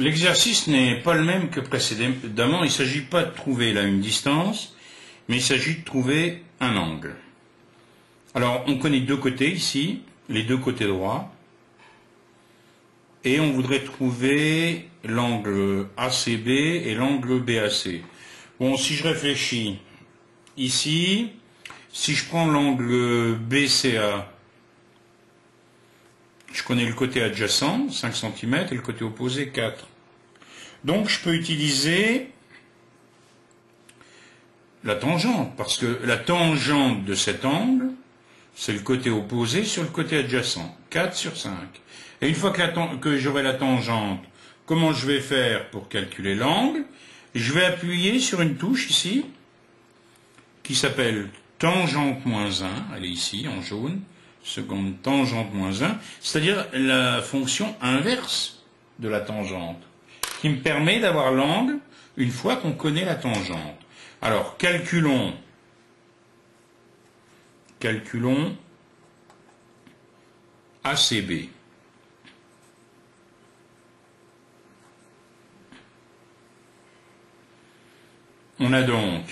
L'exercice n'est pas le même que précédemment. Il ne s'agit pas de trouver là une distance, mais il s'agit de trouver un angle. Alors, on connaît deux côtés ici, les deux côtés droits, et on voudrait trouver l'angle ACB et l'angle BAC. Bon, si je réfléchis, ici, si je prends l'angle BCA, je connais le côté adjacent, 5 cm, et le côté opposé, 4. Donc, je peux utiliser la tangente, parce que la tangente de cet angle, c'est le côté opposé sur le côté adjacent, 4 sur 5. Et une fois que j'aurai la tangente, comment je vais faire pour calculer l'angle? Je vais appuyer sur une touche ici, qui s'appelle tangente moins 1, elle est ici en jaune, seconde tangente moins 1, c'est-à-dire la fonction inverse de la tangente, qui me permet d'avoir l'angle une fois qu'on connaît la tangente. Alors, calculons ACB. On a donc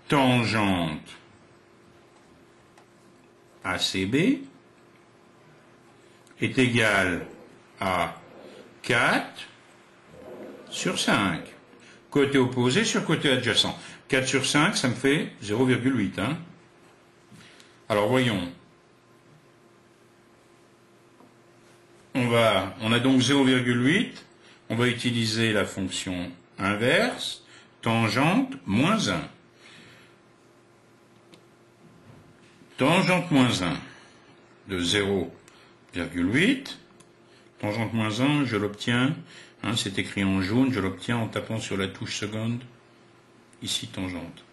tangente ACB est égale à 4 sur 5. Côté opposé sur côté adjacent. 4 sur 5, ça me fait 0,8. Hein. Alors voyons. On a donc 0,8. On va utiliser la fonction inverse, tangente moins 1. Tangente moins 1 de 0,8. Tangente moins 1, je l'obtiens, hein, c'est écrit en jaune, je l'obtiens en tapant sur la touche seconde, ici tangente.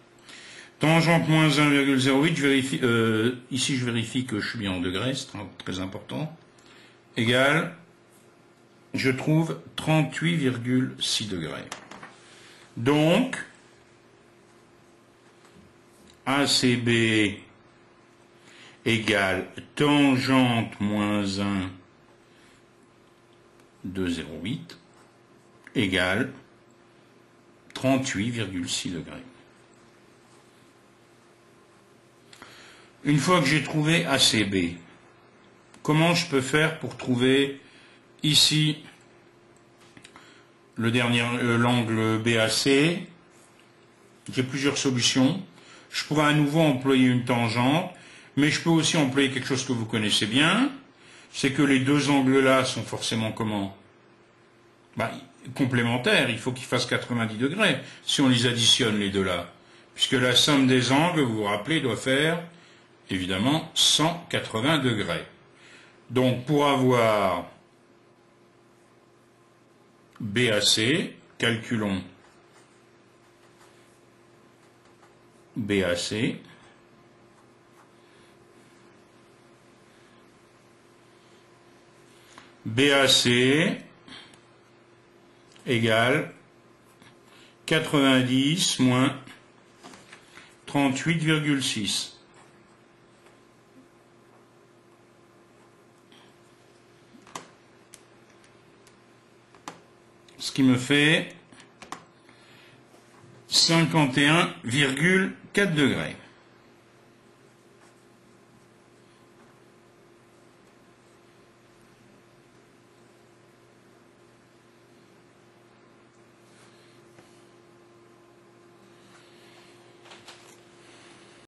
Tangente moins 1,08, ici je vérifie que je suis bien en degrés, c'est très important, égale, je trouve 38,6 degrés. Donc, ACB égale tangente moins 1 de 0,8 égale 38,6 degrés. Une fois que j'ai trouvé ACB, comment je peux faire pour trouver ici l'angle BAC? J'ai plusieurs solutions. Je pourrais à nouveau employer une tangente, mais je peux aussi employer quelque chose que vous connaissez bien, c'est que les deux angles-là sont forcément comment? Complémentaires, il faut qu'ils fassent 90 degrés, si on les additionne les deux-là. Puisque la somme des angles, vous vous rappelez, doit faire, évidemment, 180 degrés. Donc, pour avoir BAC, calculons BAC. BAC égale 90 moins 38,6. Ce qui me fait 51,4 degrés.